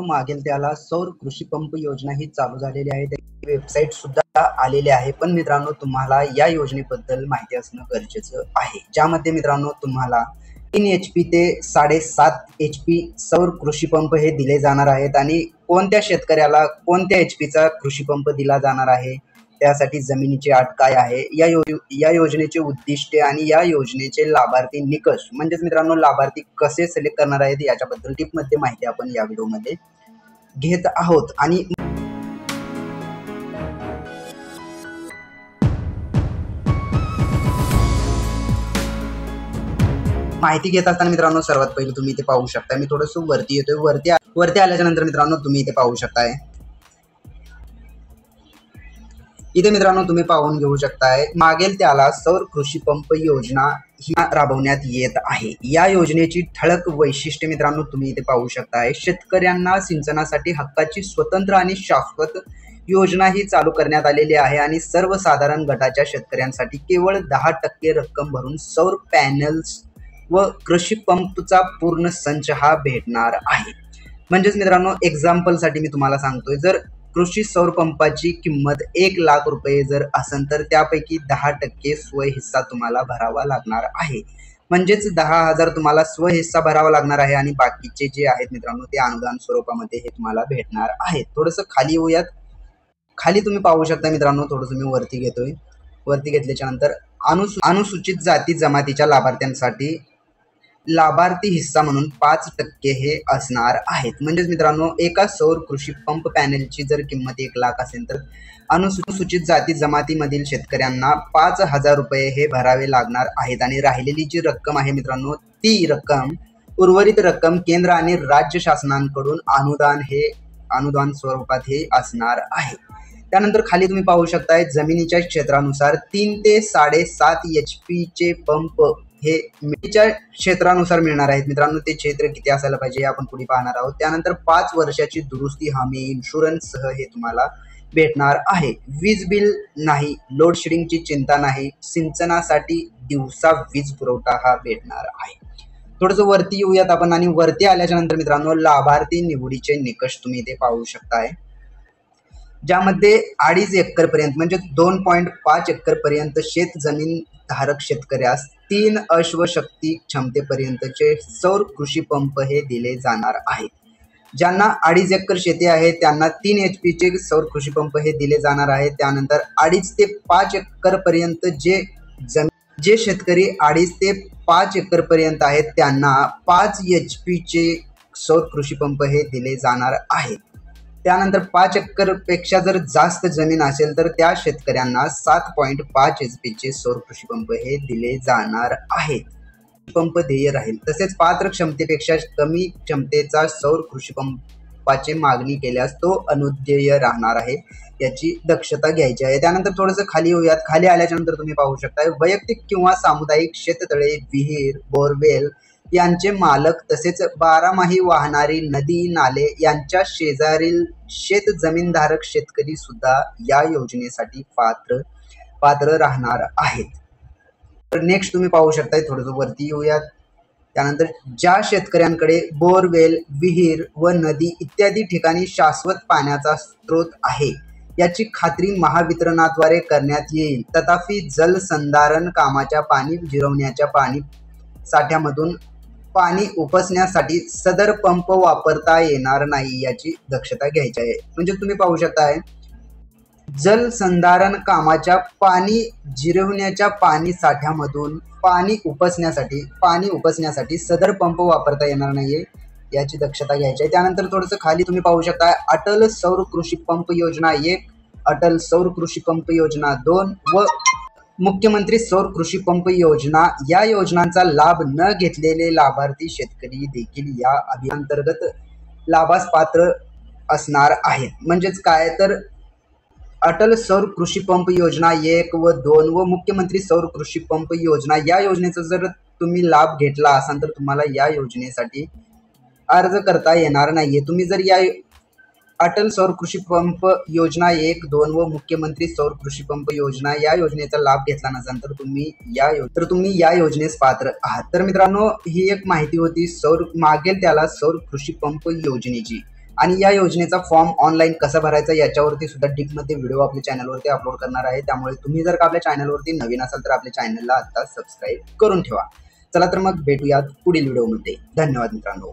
मागेल त्याला सौर कृषी पंप योजना ही चालू झालेली आहे. त्याची वेबसाईट सुद्धा आलेली आहे. पण मित्रांनो, तुम्हाला या योजनेबद्दल माहिती असणं गरजेचं आहे. ज्यामध्ये मित्रांनो तुम्हाला 3 HP ते 7.5 HP सौर कृषी पंप हे दिले जाणार आहेत. आणि कोणत्या शेतकऱ्याला कोणत्या HPचा कृषी पंप दिला जाणार आहे, त्यासाठी जमिनीची अट काय आहे, या योजनेचे उद्दिष्टे आणि या योजनेचे लाभार्थी निकष म्हणजेच मित्रांनो लाभार्थी कसे सिलेक्ट करणार आहेत याच्याबद्दल टिपमध्ये माहिती आपण या व्हिडिओमध्ये घेत आहोत. आणि माहिती घेत असताना मित्रांनो सर्वात पहिले तुम्ही इथे पाहू शकता, मी थोडंसं वरती येतोय. वरती आल्याच्या नंतर मित्रांनो तुम्ही इथे पाहू शकताय, इथे मित्रांनो तुम्ही पाहून घेऊ शकताय मागेल त्याला सौर कृषी पंप योजना ही राबवण्यात येत आहे. या योजनेची ठळक वैशिष्ट्ये मित्रांनो तुम्ही इथे पाहू शकताय. शेतकऱ्यांना सिंचनासाठी हक्काची स्वतंत्र आणि शाश्वत योजना ही चालू करण्यात आलेली आहे. आणि सर्वसाधारण गटाच्या शेतकऱ्यांसाठी केवळ 10% रक्कम भरून सौर पॅनल्स व कृषी पंपचा पूर्ण संच हा भेटणार आहे. म्हणजेच मित्रांनो एक्झाम्पलसाठी मी तुम्हाला सांगतोय, जर कृषी सौर पंपाची किंमत 1 लाख रुपये जर असेल तर त्यापैकी 10% स्वहिस्सा तुम्हाला भरावा लागणार आहे. म्हणजेच 10,000 तुम्हाला स्वहिस्सा भरावा लागणार आहे आणि बाकीचे जे आहेत मित्रांनो ते अनुदान स्वरूपामध्ये हे तुम्हाला भेटणार आहे. थोडंसं खाली येऊयात. खाली तुम्ही पाहू शकता मित्रांनो, थोडंसं मी वरती घेतोय. वरती घेतल्याच्या नंतर अनुसूचित जाती जमातीच्या लाभार्थ्यांसाठी लाभार्थी हिस्सा म्हणून 5% हे असणार आहेत. म्हणजेच मित्रांनो एका सौर कृषी पंप पॅनलची जर किंमत 1 लाख असेल तर अनुसूचित जाती जमातीमधील शेतकऱ्यांना 5,000 रुपये हे भरावे लागणार आहेत. आणि राहिलेली जी रक्कम आहे मित्रांनो ती रक्कम उर्वरित रक्कम केंद्र आणि राज्य शासनांकडून अनुदान स्वरूपात हे असणार आहे. त्यानंतर खाली तुम्ही पाहू शकताय जमिनीच्या क्षेत्रानुसार 3 ते 7.5 HP चे पंप हे मीच्या क्षेत्रानुसार मिळणार आहेत. मित्रांनो ते क्षेत्र किती असायला पाहिजे आपण पुढे पाहणार आहोत. त्यानंतर 5 वर्षाची दुरुस्ती हमी इन्शुरन्स सह हे तुम्हाला भेटणार आहे. वीज बिल नाही, लोड शेडिंगची चिंता नाही, सिंचनासाठी दिवसा वीज पुरवठा हा भेटणार आहे. थोडंसं वरती येऊयात आपण. आणि वरती आल्याच्या नंतर मित्रांनो लाभार्थी निवडीचे निकष तुम्ही इथे पाहू शकताय, ज्यामध्ये 2.5 एकर पर्यंत म्हणजे 2.5 एकर पर्यंत शेत जमीन धारक शेतकऱ्यास 3 अश्वशक्ती क्षमतेपर्यंतचे सौर कृषी पंप हे दिले जाणार आहेत. ज्यांना 2.5 एकर शेती आहे त्यांना 3 HP चे सौर कृषी पंप हे दिले जाणार आहेत. त्यानंतर 2.5 ते 5 एकर पर्यंत जे शेतकरी 2.5 ते 5 एकर पर्यंत आहेत त्यांना 5 HP चे सौर कृषी पंप हे दिले जाणार आहेत. त्यानंतर 5 एकर पेक्षा जर जास्त जमीन असेल तर त्या शेतकऱ्यांना 7.5 HP चे सौर कृषी पंप हे दिले जाणार आहेत. पंप देय राहील. तसेच पात्र क्षमतेपेक्षा कमी क्षमतेचा सौर कृषी पंपाची मागणी केल्यास तो अनुदेय राहणार आहे, याची दक्षता घ्यायची आहे. त्यानंतर थोडंसं खाली येऊयात. खाली आल्याच्या नंतर तुम्ही पाहू शकता वैयक्तिक किंवा सामुदायिक शेततळे, विहीर, बोरवेल यांचे मालक तसेच 12माही वाहणारी नदी नाले यांच्या शेजारील शेत जमीनधारक शेतकरी सुद्धा या योजनेसाठी पात्र राहणार आहेत. तर नेक्स्ट तुम्ही पाहू शकताय, थोडंसं वरती येऊयात. त्यानंतर ज्या शेतकऱ्यांकडे बोरवेल, विहीर व नदी इत्यादी ठिकाणी शाश्वत पाण्याचा स्रोत आहे याची खात्री महावितरणाद्वारे करण्यात येईल. तथापि जलसंधारण कामाच्या पाणी जिरवण्याच्या पाणी साठ्यामधून पाणी उपसण्यासाठी सदर पंप वापरता येणार नाही, याची दक्षता घ्यायची आहे. म्हणजे तुम्ही पाहू शकताय जलसंधारण कामाच्या पाणी जिरवण्याच्या पाणी साठ्यामधून पाणी उपसण्यासाठी सदर पंप वापरता येणार नाहीये, याची दक्षता घ्यायची आहे. त्यानंतर थोडंसं खाली तुम्ही पाहू शकता अटल सौर कृषी पंप योजना 1, अटल सौर कृषी पंप योजना 2 व मुख्यमंत्री सौर कृषी पंप योजना या योजनांचा लाभ न घेतलेले लाभार्थी शेतकरी देखील या अभियानांतर्गत लाभास पात्र असणार आहेत. म्हणजेच काय तर अटल सौर कृषी पंप योजना 1 व 2 व मुख्यमंत्री सौर कृषी पंप योजना या योजनेचा जर तुम्ही लाभ घेतला असाल तर तुम्हाला या योजनेसाठी अर्ज करता येणार नाहीये. तुम्ही जर या अटल सौर कृषी पंप योजना 1, 2 व मुख्यमंत्री सौर कृषी पंप योजना या योजनेचा लाभ घेतला नसेल तर तुम्ही या योजनेस पात्र आहात. तर मित्रांनो ही एक माहिती होती मागेल त्याला सौर कृषी पंप योजनेची. आणि या योजनेचा फॉर्म ऑनलाईन कसा भरायचा याच्यावरती सुद्धा डीपमध्ये व्हिडिओ आपल्या चॅनलवरती अपलोड करणार आहे। त्यामुळे तुम्ही जर का आपल्या चॅनलवरती नवीन असाल तर आपल्या चॅनलला आता सबस्क्राईब करून ठेवा। चला तर मग भेटूयात पुढील व्हिडिओमध्ये। धन्यवाद मित्रांनो।